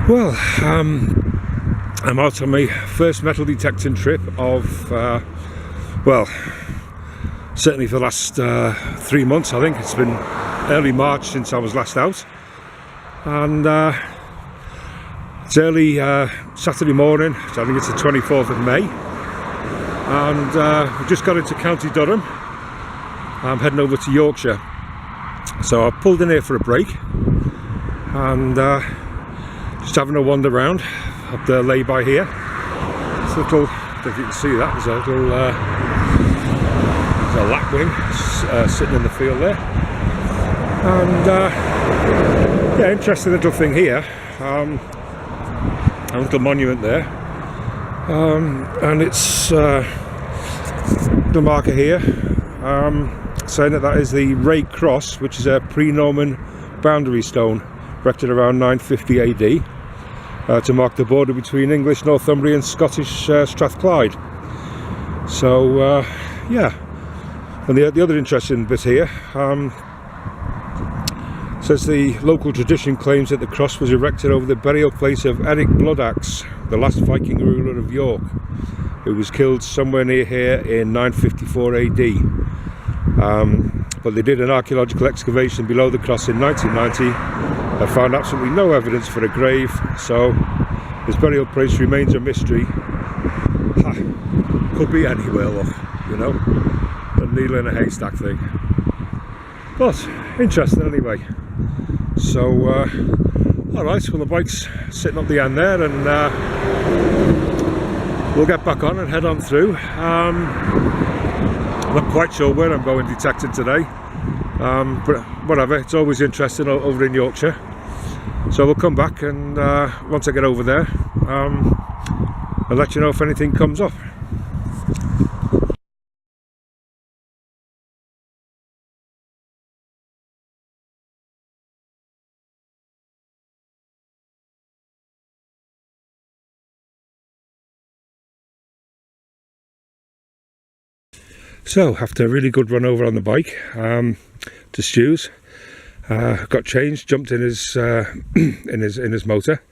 Well, I'm out on my first metal detecting trip of, well, certainly for the last 3 months. I think it's been early March since I was last out, and it's early Saturday morning, so I think it's the 24th of May, and we just got into County Durham. I'm heading over to Yorkshire, so I pulled in here for a break and just having a wander around up the lay-by here. It's a little, if you can see that, there's a little there's a lapwing sitting in the field there, and yeah, interesting little thing here, a little monument there, and it's the marker here saying that is the Raid Cross, which is a pre-Norman boundary stone erected around 950 AD to mark the border between English Northumbria and Scottish Strathclyde. So yeah, and the other interesting bit here says the local tradition claims that the cross was erected over the burial place of Eric Bloodaxe, the last Viking ruler of York, who was killed somewhere near here in 954 AD. But they did an archaeological excavation below the cross in 1990 and found absolutely no evidence for a grave, so his burial place remains a mystery. Could be anywhere, look, you know, a needle in a haystack thing, but interesting anyway. So alright, well, the bike's sitting up the end there, and we'll get back on and head on through. I'm not quite sure where I'm going detecting today, but whatever, it's always interesting over in Yorkshire. So we'll come back, and once I get over there, I'll let you know if anything comes up. So after a really good run over on the bike to Stu's, got changed, jumped in his in his motor,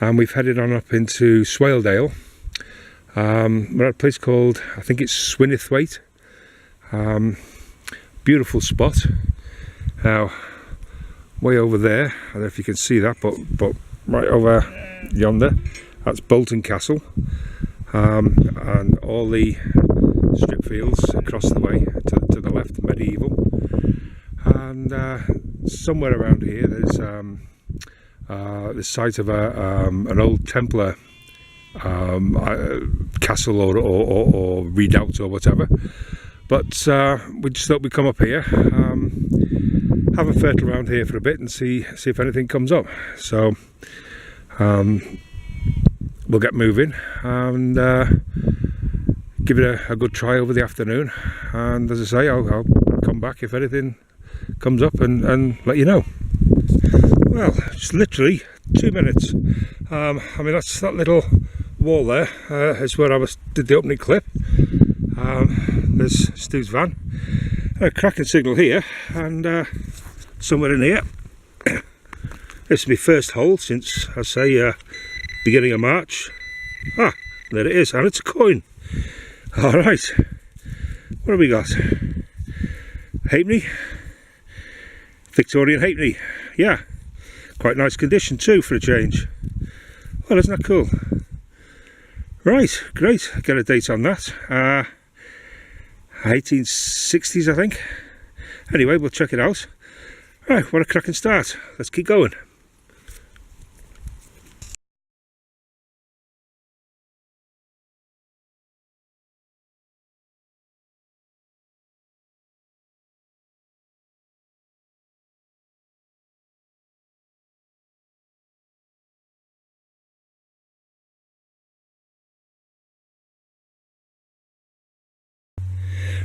and we've headed on up into Swaledale. We're at a place called, I think it's Swinithwaite. Beautiful spot. Now, way over there, I don't know if you can see that, but right over yonder, that's Bolton Castle, and all the strip fields across the way to the left, medieval, and somewhere around here there's the site of an old Templar castle or redoubt or whatever, but we just thought we'd come up here, have a fertle around here for a bit and see if anything comes up. So we'll get moving and give it a good try over the afternoon, and as I say, I'll come back if anything comes up and let you know. Well, just literally 2 minutes. I mean, that's that little wall there is where I did the opening clip. There's Stu's van, a cracking signal here, and somewhere in here, this is my first hole since, I say, beginning of March. Ah, there it is, and it's a coin. Alright, what have we got? Halfpenny, Victorian halfpenny, yeah, quite nice condition too for a change. Well, isn't that cool? Right, great, get a date on that, 1860s I think. Anyway, we'll check it out. Right, what a cracking start, let's keep going.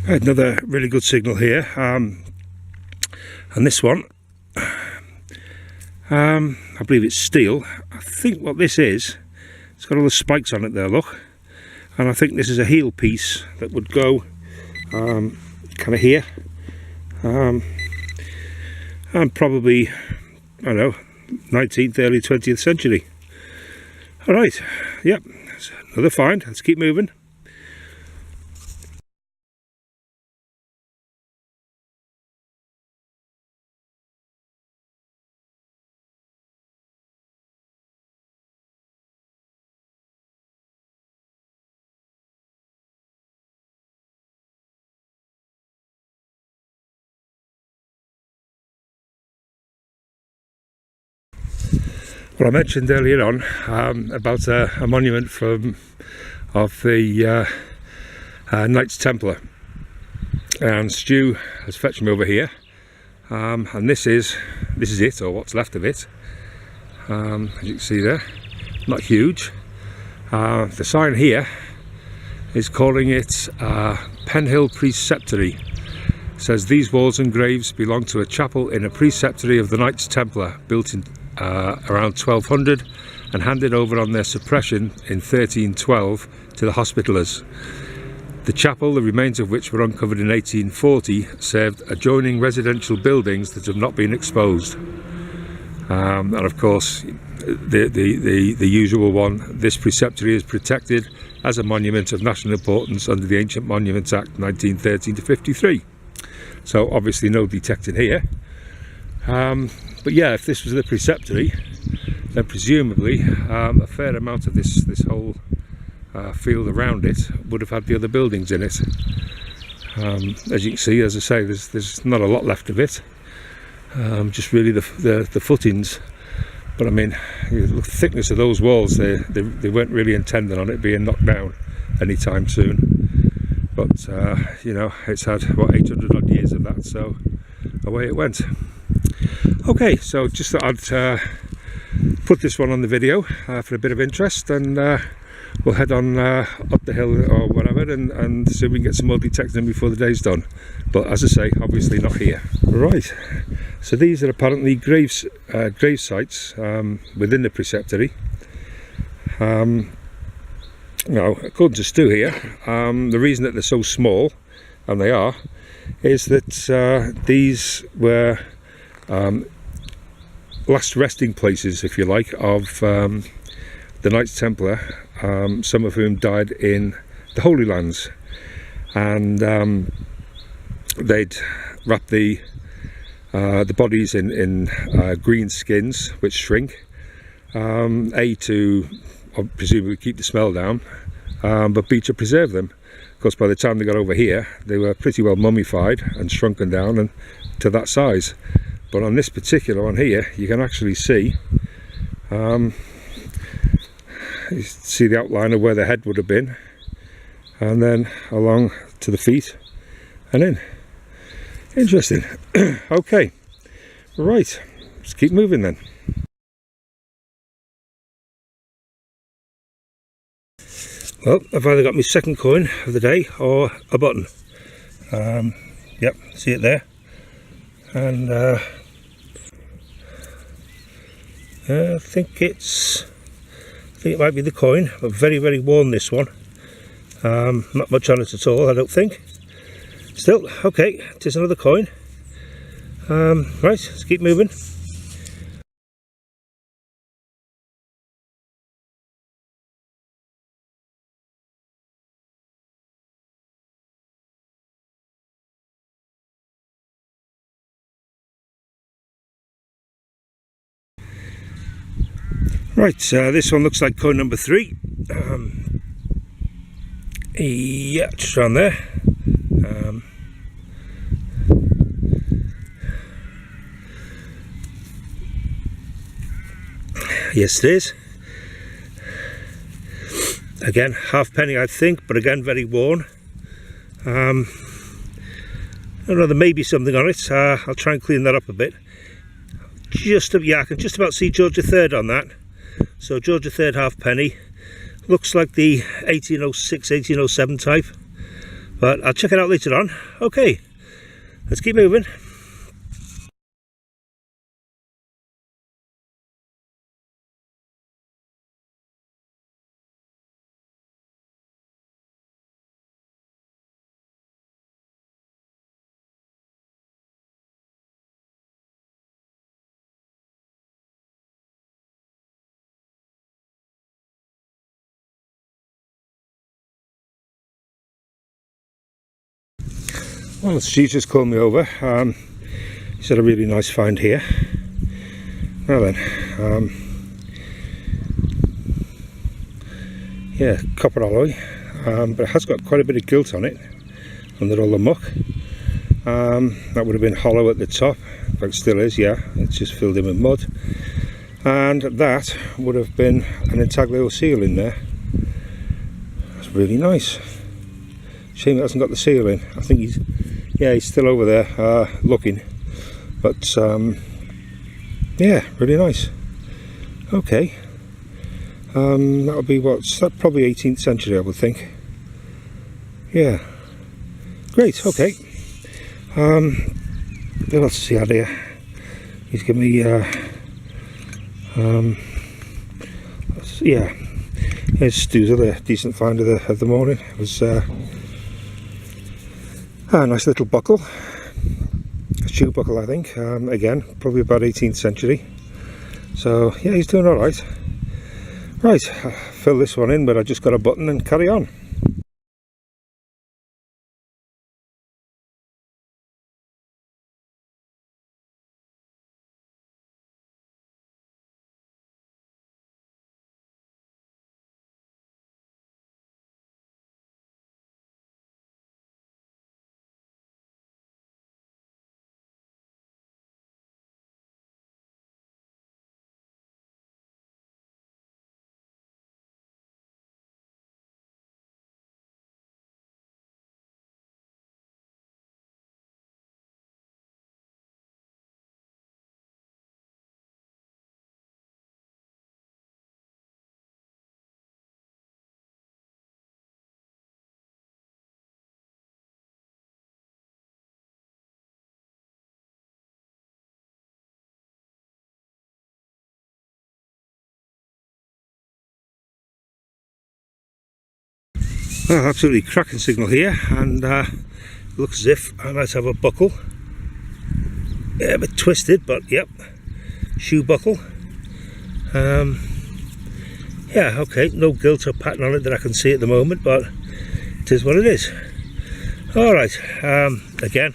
Another really good signal here, and this one, I believe it's steel. I think what this is, it's got all the spikes on it there, look, and I think this is a heel piece that would go kind of here, and probably, I don't know, 19th, early 20th century. Alright, yep, another find. Let's keep moving. Well, I mentioned earlier on about a monument of the Knights Templar, and Stu has fetched me over here, and this is it, or what's left of it. As you can see there, not huge. The sign here is calling it Penhill Preceptory. It says these walls and graves belong to a chapel in a preceptory of the Knights Templar, built in around 1200 and handed over on their suppression in 1312 to the Hospitallers. The chapel, the remains of which were uncovered in 1840, served adjoining residential buildings that have not been exposed. And of course, the usual one, this preceptory is protected as a monument of national importance under the Ancient Monuments Act 1913 to 53. So obviously no detecting here. But yeah, if this was the preceptory, then presumably a fair amount of this whole field around it would have had the other buildings in it. As you can see, as I say, there's not a lot left of it. Just really the footings. But I mean, the thickness of those walls, they weren't really intending on it being knocked down anytime soon. But you know, it's had what, 800 odd years of that, so away it went. Okay, so just thought I'd put this one on the video for a bit of interest, and we'll head on up the hill or whatever, and see if we can get some more detecting before the day's done. But as I say, obviously not here. Right, so these are apparently grave sites within the preceptory. Now, according to Stu here, the reason that they're so small, and they are, is that these were last resting places, if you like, of the Knights Templar, some of whom died in the Holy Lands, and they'd wrap the bodies in green skins which shrink, to presumably keep the smell down, but B, to preserve them. Of course, by the time they got over here, they were pretty well mummified and shrunken down and to that size. But on this particular one here, you can actually see you see the outline of where the head would have been, and then along to the feet and in. Interesting. Okay, right, let's keep moving then. Well, I've either got my second coin of the day or a button. Yep, see it there, and I think it might be the coin, but very, very worn, this one. Not much on it at all, I don't think. Still, okay, it is another coin. Right, let's keep moving. Right, this one looks like coin number 3. Yeah, just around there. Yes, it is. Again, halfpenny, I think, but again, very worn. I don't know, there may be something on it. I'll try and clean that up a bit. Yeah, I can just about see George III on that. So George III halfpenny, looks like the 1806, 1807 type, but I'll check it out later on. Okay, let's keep moving. Well, she's just called me over. She's had a really nice find here. Now then, yeah, copper alloy, but it has got quite a bit of gilt on it under all the muck. That would have been hollow at the top, but it still is, yeah, it's just filled in with mud. And that would have been an intaglio seal in there. That's really nice. Shame it hasn't got the seal in. I think he's still over there looking, but yeah, really nice. Okay, that would be what's that, probably 18th century, I would think. Yeah, great. Okay, what else does he have here? He's given me yeah, here's Stu's other decent find of the morning. It was a nice little buckle, a shoe buckle, I think. Again, probably about 18th century. So yeah, he's doing all right. Right, I'll fill this one in, but I just got a button and carry on. Well, absolutely cracking signal here, and looks as if I might have a buckle. Yeah, a bit twisted, but yep, shoe buckle. Yeah, okay, no gilt or pattern on it that I can see at the moment, but it is what it is. Alright, again,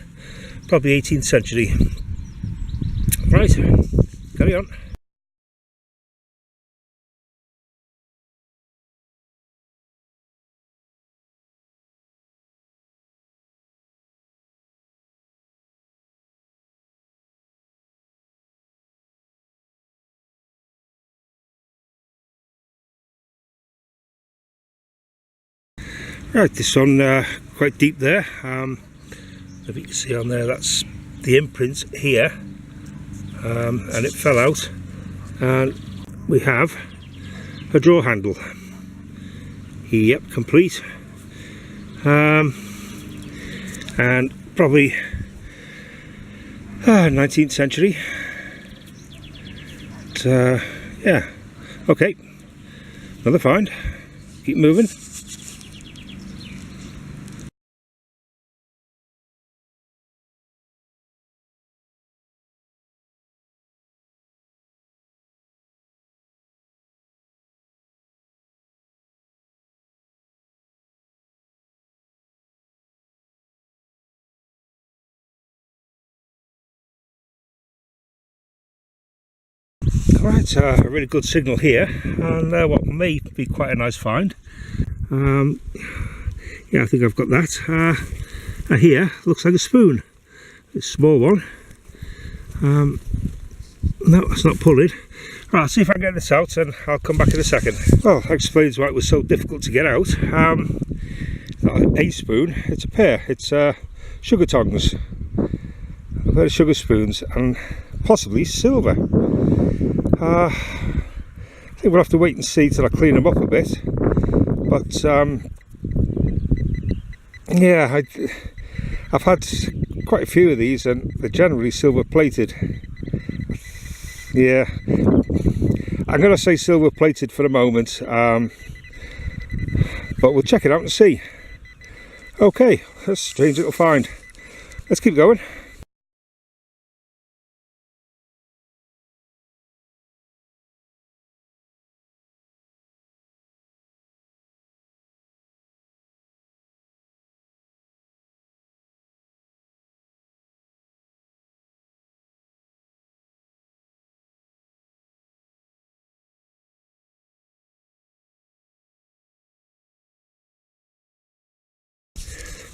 probably 18th century. Right, carry on. Right, this one quite deep there. If you can see on there, that's the imprints here, and it fell out, and we have a drawer handle. Yep, complete, and probably 19th century. But, yeah, okay, another find. Keep moving. Right, a really good signal here, and what may be quite a nice find. Yeah, I think I've got that. Here looks like a spoon, a small one. No, it's not pulling. Right, I'll see if I can get this out, and I'll come back in a second. Well, that explains why it was so difficult to get out. Not a spoon, it's a pair. It's sugar tongs, a pair of sugar spoons, and possibly silver. I think we'll have to wait and see till I clean them up a bit. But yeah, I've had quite a few of these, and they're generally silver plated. Yeah, I'm going to say silver plated for the moment, but we'll check it out and see. Okay, that's a strange little find. Let's keep going.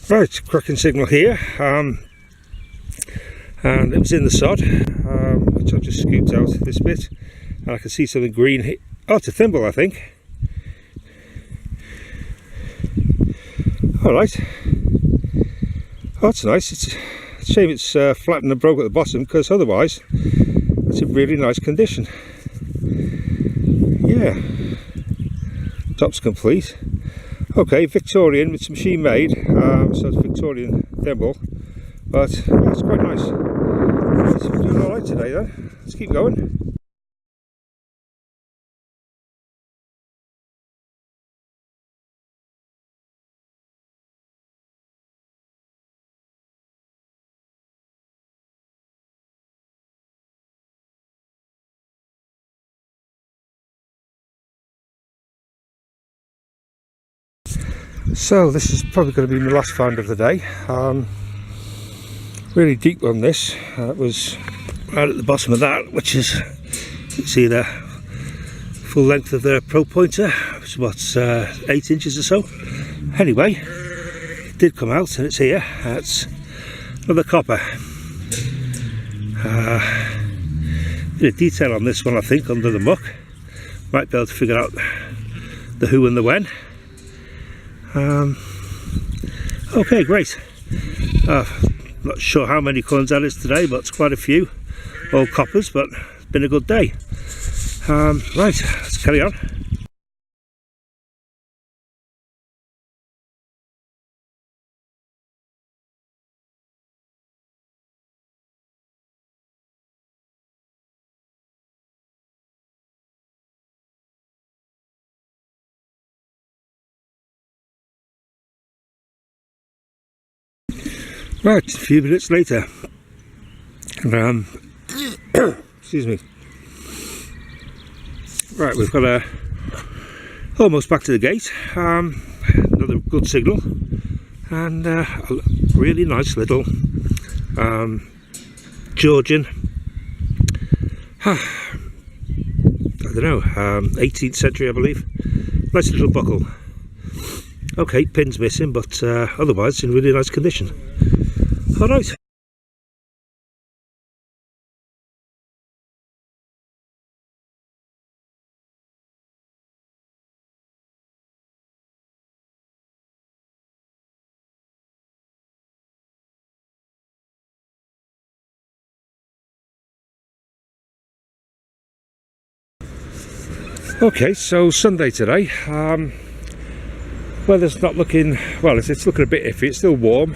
Right, cracking signal here, and it was in the sod, which I've just scooped out this bit, and I can see something green here. Oh, it's a thimble, I think. Alright. Oh, that's nice. It's a shame it's flattened and broke at the bottom, because otherwise it's in really nice condition. Yeah. Top's complete. Okay, Victorian, it's machine made, so it's Victorian thimble, but yeah, it's quite nice. So we're doing alright today then. Let's keep going. So this is probably going to be my last find of the day. Really deep on this. It was right at the bottom of that, which is, you can see the full length of the probe pointer, which is what, 8 inches or so. Anyway, it did come out and it's here. It's another copper. Bit of detail on this one, I think, under the muck. Might be able to figure out the who and the when. Okay, great. Not sure how many coins that is today, but it's quite a few. All coppers, but it's been a good day. Right, let's carry on. Right, a few minutes later. Excuse me. Right, we've got almost back to the gate. Another good signal, and a really nice little Georgian. I don't know, 18th century, I believe. Nice little buckle. Okay, pin's missing, but otherwise in really nice condition. All right. Okay, so Sunday today. Weather's not looking well. It's looking a bit iffy. It's still warm.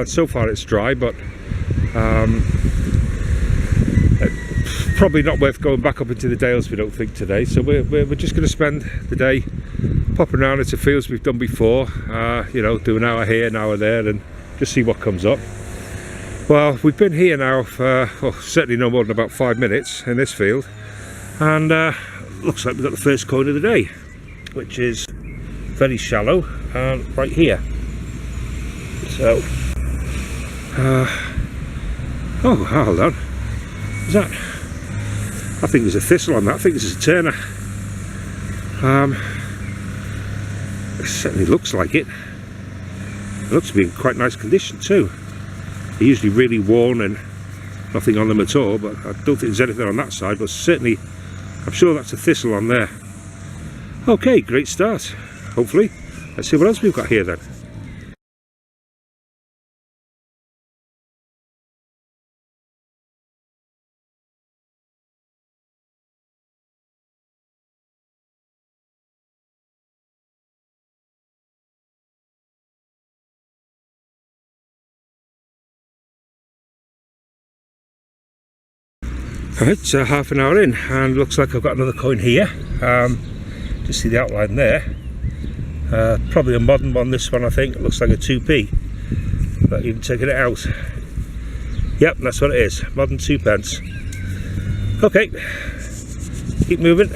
So far it's dry, but probably not worth going back up into the Dales, we don't think, today. So we're just going to spend the day popping around into fields we've done before. You know, do an hour here, an hour there, and just see what comes up. Well, we've been here now for certainly no more than about 5 minutes in this field, and looks like we've got the first coin of the day, which is very shallow and right here. So oh, hold on, is that, I think there's a thistle on that. I think this is a turner. It certainly looks like it. It looks to be in quite nice condition too. They're usually really worn and nothing on them at all, but I don't think there's anything on that side, but certainly I'm sure that's a thistle on there. Okay, great start. Hopefully. Let's see what else we've got here then. Alright, so half an hour in, and looks like I've got another coin here. Just see the outline there. Probably a modern one, this one, I think. It looks like a 2p. Not even taking it out. Yep, that's what it is. Modern 2p. Okay, keep moving.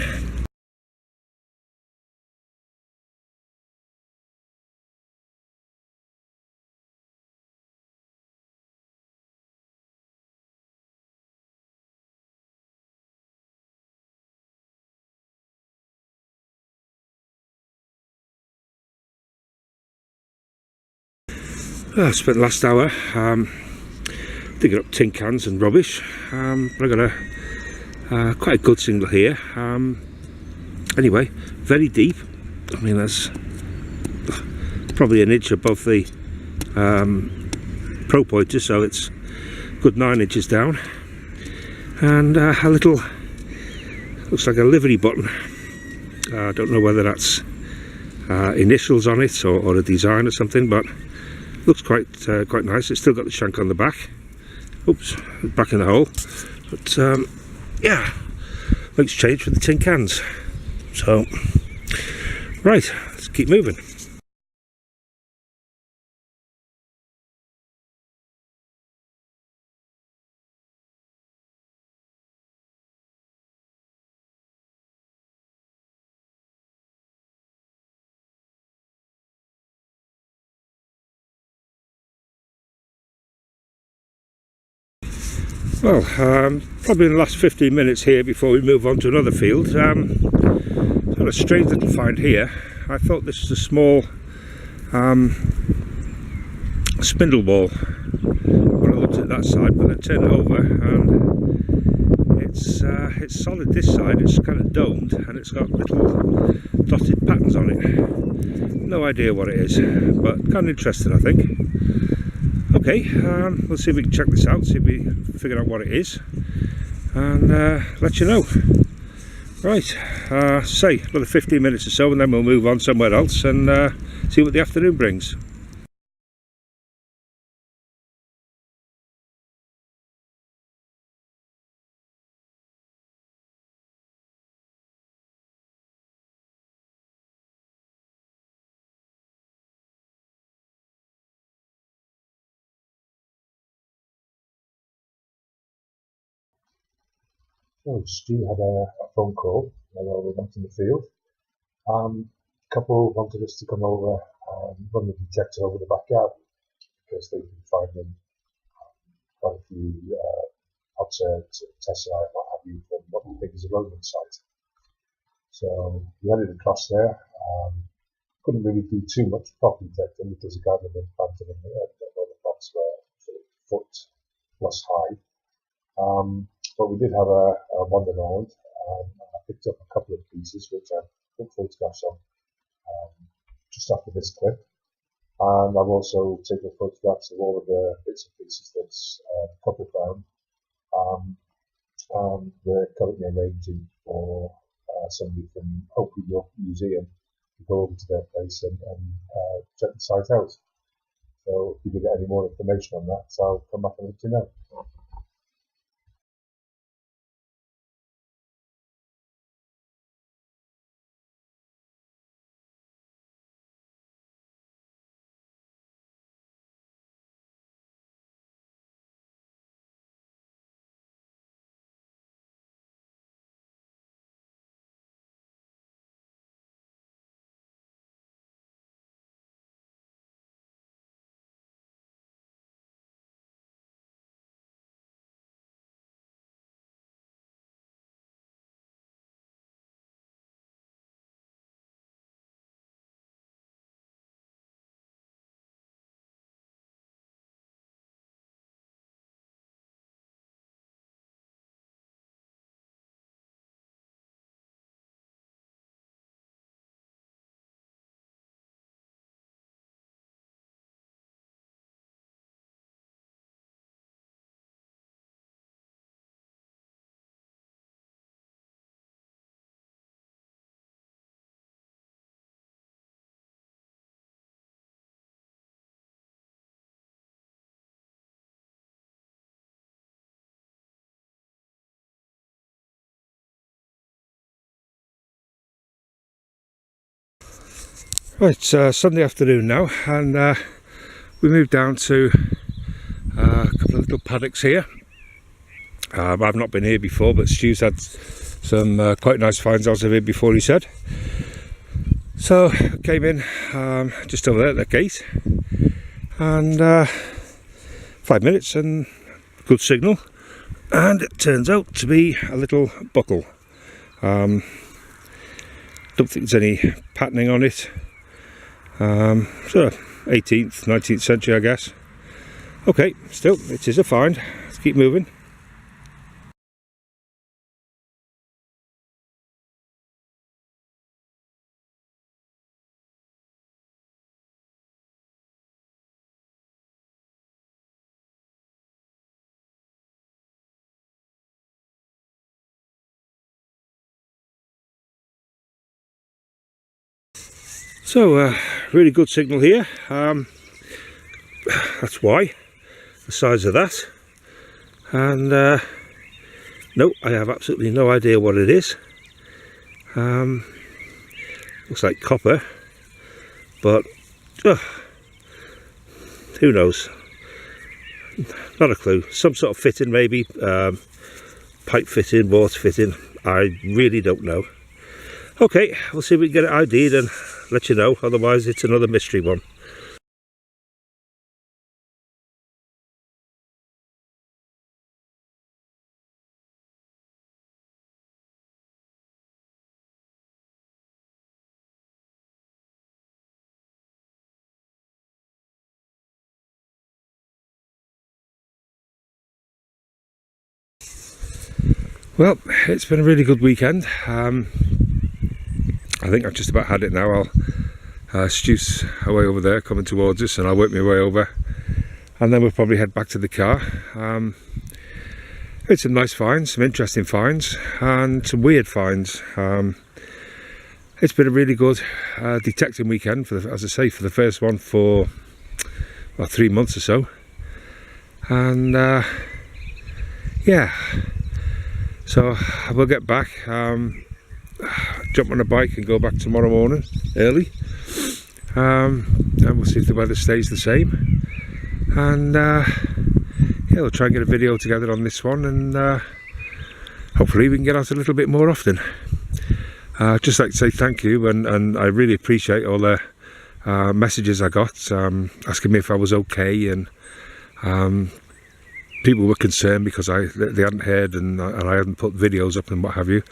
I spent the last hour digging up tin cans and rubbish, but I got a quite a good signal here. Anyway, very deep. I mean, that's probably an inch above the pro pointer, so it's good 9 inches down, and a little, looks like a livery button. I don't know whether that's initials on it or a design or something, but looks quite nice. It's still got the shank on the back. Oops, back in the hole. But yeah, makes change for the tin cans. So right, let's keep moving. Well, probably in the last 15 minutes here before we move on to another field. Got a strange little find here. I thought this was a small spindle ball when I looked at that side, but I turned it over and it's solid this side. It's kind of domed and it's got little dotted patterns on it. No idea what it is, but kind of interesting, I think. Okay, we'll see if we can check this out, see if we figure out what it is, and let you know. Right, say another 15 minutes or so, and then we'll move on somewhere else and see what the afternoon brings. Oh, Stu had a phone call while we went in the field. A couple wanted us to come over and run the detector over the backyard because they've been finding quite a few observed tesserae and what have you from what we think is a rodent site. So we headed across there. Couldn't really do too much prop detecting because the garden had been planted in where the plots were sort of foot plus high. But we did have a wander around. I picked up a couple of pieces which I took photographs of just after this clip, and I've also taken photographs of all of the bits and pieces that the couple found. And we're currently arranging for somebody from Hopefully York Museum to go over to their place and check the site out. So if we do get any more information on that, I'll come back and let you know. Right, it's Sunday afternoon now, and we moved down to a couple of little paddocks here. I've not been here before, but Stu's had some quite nice finds out of here before, he said. So I came in just over there at the gate, and 5 minutes and good signal, and it turns out to be a little buckle. Don't think there's any patterning on it. So 18th, 19th century, I guess. Okay, still, it is a find. Let's keep moving. So, really good signal here. That's why, the size of that. And no, I have absolutely no idea what it is. Looks like copper, but who knows? Not a clue. Some sort of fitting, maybe pipe fitting, water fitting. I really don't know. Okay, we'll see if we can get it ID'd and let you know. Otherwise, it's another mystery one. Well, it's been a really good weekend. I think I've just about had it now. I'll Stu's away over there coming towards us, and I'll work my way over, and then we'll probably head back to the car. It's some nice finds, some interesting finds, and some weird finds. It's been a really good detecting weekend, as I say, for the first one for about 3 months or so. And yeah, so we'll get back, jump on a bike and go back tomorrow morning early, and we'll see if the weather stays the same. And yeah, we'll try and get a video together on this one, and hopefully we can get out a little bit more often. Just like to say thank you, and I really appreciate all the messages I got asking me if I was okay, and people were concerned because they hadn't heard, and I hadn't put videos up and what have you.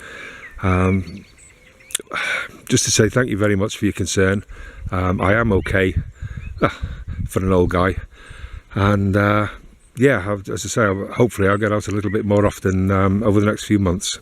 Just to say thank you very much for your concern. I am okay for an old guy, and yeah, as I say, hopefully I'll get out a little bit more often over the next few months.